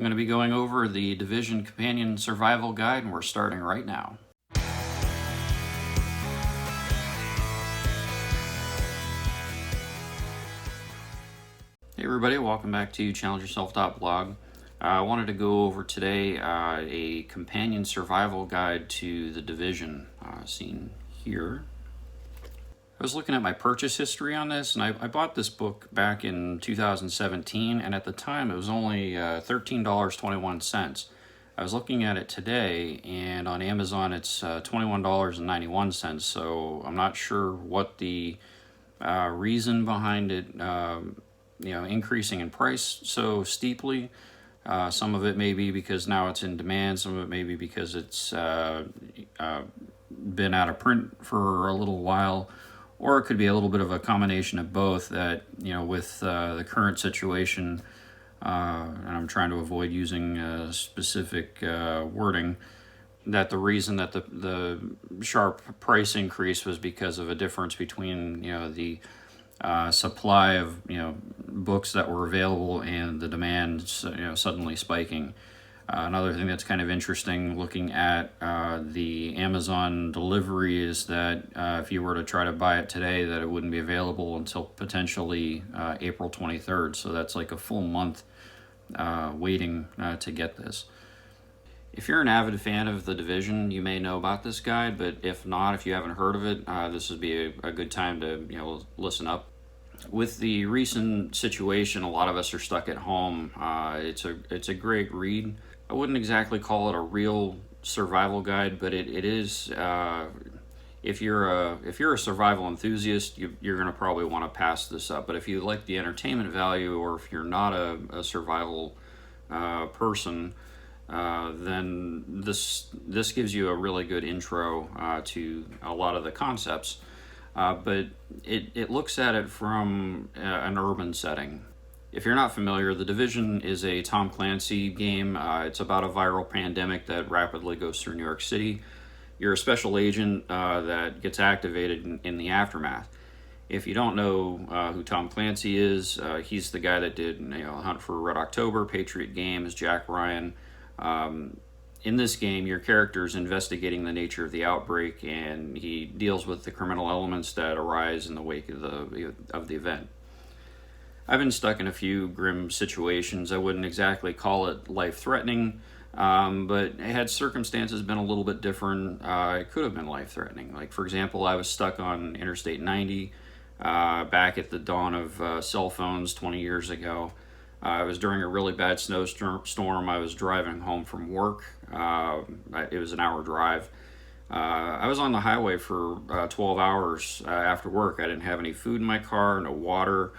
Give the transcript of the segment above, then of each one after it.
I'm going to be going over the Division Companion Survival Guide, and we're starting right now. Hey everybody, welcome back to CHALLENGEYOURSELF.BLOG. I wanted to go over today a companion survival guide to the Division, seen here. I was looking at my purchase history on this, and I bought this book back in 2017, and at the time it was only $13.21. I was looking at it today, and on Amazon it's $21.91, so I'm not sure what the reason behind it increasing in price so steeply. Some of it may be because now it's in demand, some of it may be because it's been out of print for a little while, or it could be a little bit of a combination of both, that, with the current situation, and I'm trying to avoid using specific wording, that the reason that the sharp price increase was because of a difference between, the supply of, books that were available and the demand, suddenly spiking. Another thing that's kind of interesting looking at the Amazon delivery is that if you were to try to buy it today, that it wouldn't be available until potentially April 23rd. So that's like a full month waiting to get this. If you're an avid fan of The Division, you may know about this guide, but if not, if you haven't heard of it, this would be a good time to listen up. With the recent situation, a lot of us are stuck at home. It's a great read. I wouldn't exactly call it a real survival guide, but it is. If you're a survival enthusiast, you're going to probably want to pass this up. But if you like the entertainment value, or if you're not a survival person, then this gives you a really good intro to a lot of the concepts. But it looks at it from an urban setting. If you're not familiar, The Division is a Tom Clancy game. It's about a viral pandemic that rapidly goes through New York City. You're a special agent that gets activated in the aftermath. If you don't know who Tom Clancy is, he's the guy that did Hunt for Red October, Patriot Games, Jack Ryan. In this game, your character is investigating the nature of the outbreak, and he deals with the criminal elements that arise in the wake of the event. I've been stuck in a few grim situations. I wouldn't exactly call it life-threatening, but had circumstances been a little bit different, it could have been life-threatening. Like, for example, I was stuck on Interstate 90 back at the dawn of cell phones 20 years ago. It was during a really bad snowstorm. I was driving home from work. It was an hour drive. I was on the highway for 12 hours after work. I didn't have any food in my car, no water.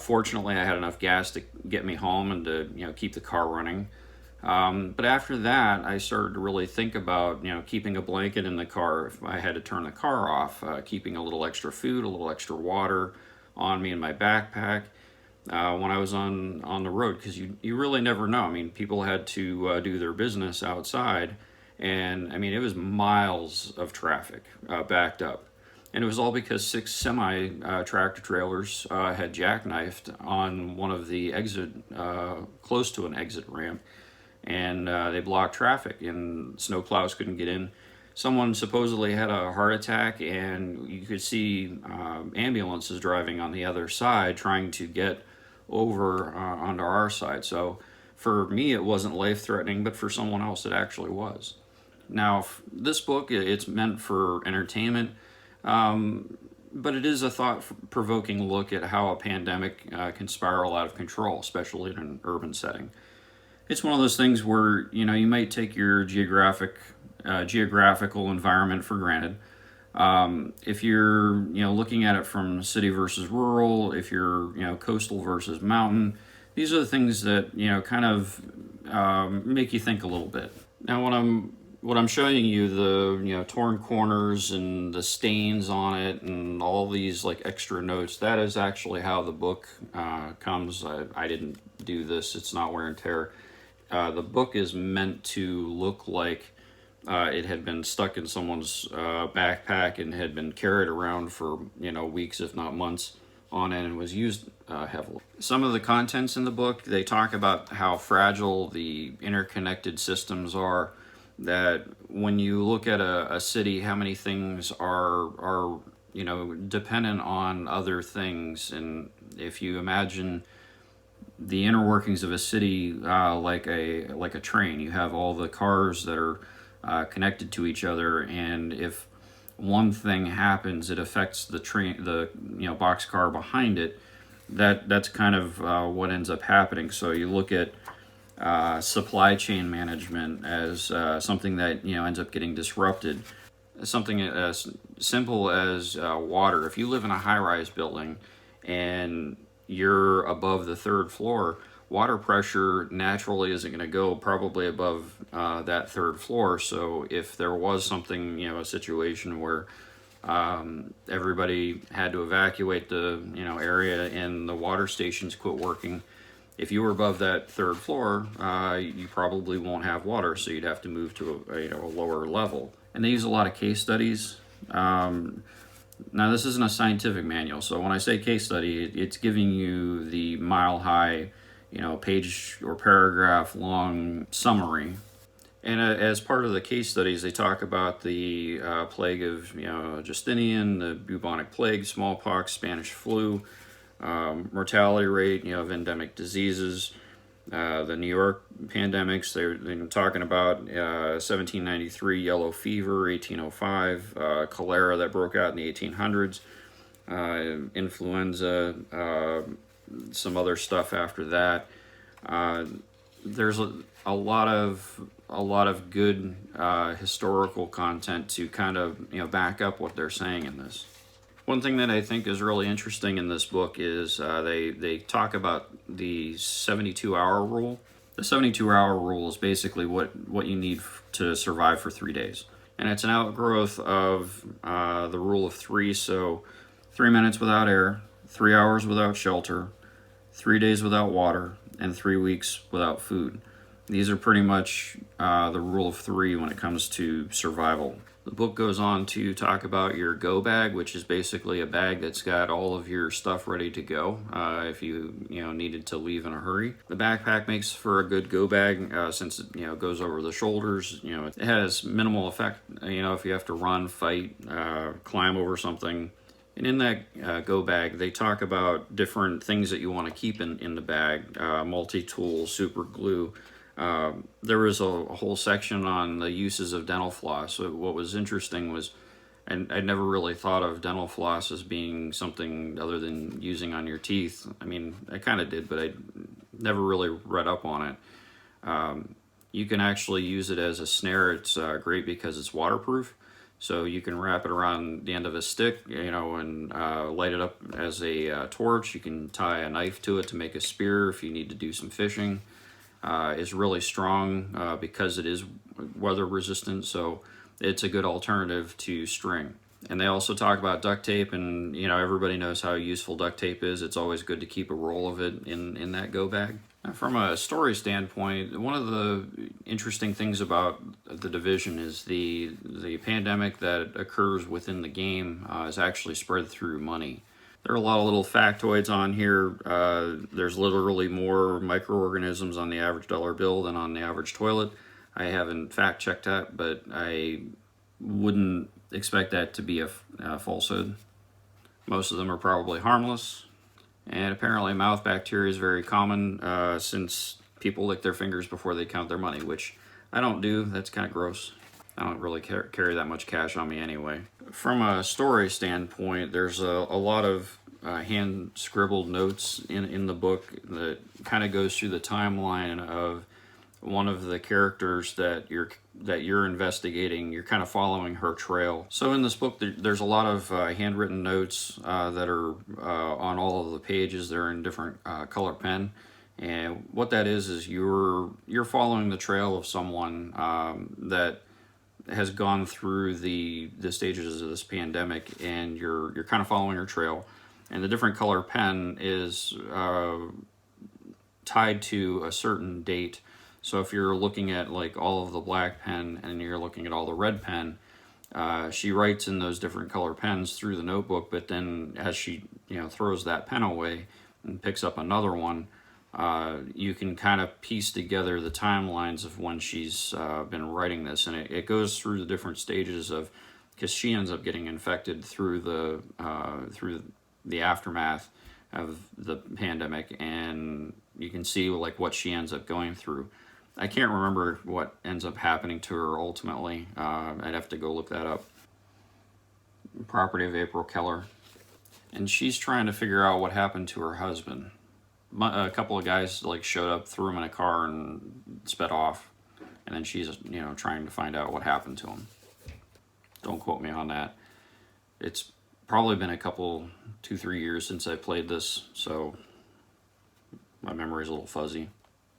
Fortunately, I had enough gas to get me home and to keep the car running. But after that, I started to really think about keeping a blanket in the car if I had to turn the car off, keeping a little extra food, a little extra water on me in my backpack when I was on the road, because you really never know. I mean, people had to do their business outside, and I mean, it was miles of traffic backed up. And it was all because 6 semi-tractor trailers had jackknifed on one of the exit, close to an exit ramp, and they blocked traffic, and snowplows couldn't get in. Someone supposedly had a heart attack, and you could see ambulances driving on the other side trying to get over onto our side. So for me, it wasn't life-threatening, but for someone else, it actually was. Now, this book, it's meant for entertainment. But it is a thought-provoking look at how a pandemic can spiral out of control, especially in an urban setting. It's one of those things where, you might take your geographical environment for granted. If you're, looking at it from city versus rural, if you're, coastal versus mountain, these are the things that, kind of make you think a little bit. Now, what I'm showing you, the torn corners and the stains on it and all these like extra notes, that is actually how the book comes. I didn't do this. It's not wear and tear. The book is meant to look like it had been stuck in someone's backpack and had been carried around for weeks, if not months, on it and was used heavily. Some of the contents in the book, they talk about how fragile the interconnected systems are, that when you look at a city, how many things are dependent on other things. And if you imagine the inner workings of a city like a train, you have all the cars that are connected to each other, and if one thing happens, it affects the train, the boxcar behind it. That's kind of what ends up happening. So you look at supply chain management as something that ends up getting disrupted. Something as simple as water. If you live in a high-rise building and you're above the third floor, water pressure naturally isn't going to go probably above that third floor. So if there was something, a situation where everybody had to evacuate the area and the water stations quit working, if you were above that third floor, you probably won't have water, so you'd have to move to a lower level. And they use a lot of case studies. Now, this isn't a scientific manual, so when I say case study, it's giving you the mile-high, page or paragraph long summary. And as part of the case studies, they talk about the plague of Justinian, the bubonic plague, smallpox, Spanish flu, mortality rate of endemic diseases, the New York pandemics. They've been talking about 1793 yellow fever, 1805 cholera that broke out in the 1800s, influenza, some other stuff after that. There's a lot of good historical content to kind of back up what they're saying in this. One thing that I think is really interesting in this book is they talk about the 72-hour rule. The 72-hour rule is basically what you need to survive for 3 days. And it's an outgrowth of the rule of three. So 3 minutes without air, 3 hours without shelter, 3 days without water, and 3 weeks without food. These are pretty much the rule of three when it comes to survival. The book goes on to talk about your go bag, which is basically a bag that's got all of your stuff ready to go if you needed to leave in a hurry. The backpack makes for a good go bag since it goes over the shoulders. It has minimal effect. If you have to run, fight, climb over something. And in that go bag, they talk about different things that you want to keep in the bag: multi-tool, super glue. There was a whole section on the uses of dental floss. So what was interesting was, and I never really thought of dental floss as being something other than using on your teeth. I mean, I kind of did, but I never really read up on it. You can actually use it as a snare. It's great because it's waterproof. So you can wrap it around the end of a stick, and light it up as a torch. You can tie a knife to it to make a spear if you need to do some fishing. Is really strong because it is weather resistant, so it's a good alternative to string. And they also talk about duct tape, and everybody knows how useful duct tape is. It's always good to keep a roll of it in that go bag. Now, from a story standpoint, one of the interesting things about The Division is the pandemic that occurs within the game is actually spread through money. There are a lot of little factoids on here. There's literally more microorganisms on the average dollar bill than on the average toilet. I haven't fact-checked that, but I wouldn't expect that to be a falsehood. Most of them are probably harmless. And apparently mouth bacteria is very common since people lick their fingers before they count their money, which I don't do. That's kind of gross. I don't really carry that much cash on me anyway. From a story standpoint, there's a lot of hand-scribbled notes in the book that kind of goes through the timeline of one of the characters that you're investigating. You're kind of following her trail. So in this book, there's a lot of handwritten notes that are on all of the pages. They're in different color pen. And what that is you're following the trail of someone that has gone through the stages of this pandemic, and you're kind of following her trail. And the different color pen is tied to a certain date. So if you're looking at like all of the black pen and you're looking at all the red pen, She writes in those different color pens through the notebook, but then as she throws that pen away and picks up another one, you can kind of piece together the timelines of when she's been writing this, and it goes through the different stages of, because she ends up getting infected through the aftermath of the pandemic, and you can see like what she ends up going through. I can't remember what ends up happening to her ultimately. I'd have to go look that up. Property of April Keller. And she's trying to figure out what happened to her husband. A couple of guys like showed up, threw him in a car, and sped off. And then she's trying to find out what happened to him. Don't quote me on that. It's probably been a couple, 2-3 years since I played this, so my memory's a little fuzzy.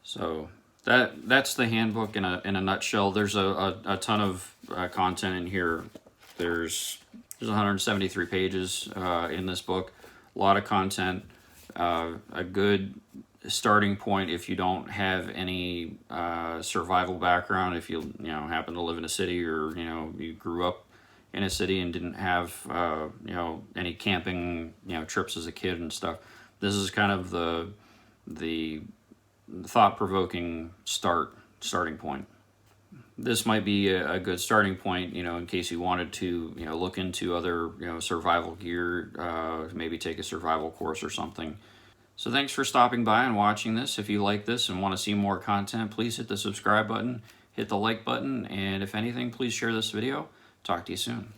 So that's the handbook in a nutshell. There's a ton of content in here. There's 173 pages in this book. A lot of content. A good starting point if you don't have any survival background. If you happen to live in a city, or you grew up in a city and didn't have any camping trips as a kid and stuff. This is kind of the thought-provoking starting point. This might be a good starting point, in case you wanted to, look into other, survival gear, maybe take a survival course or something. So thanks for stopping by and watching this. If you like this and want to see more content, please hit the subscribe button, hit the like button, and if anything, please share this video. Talk to you soon.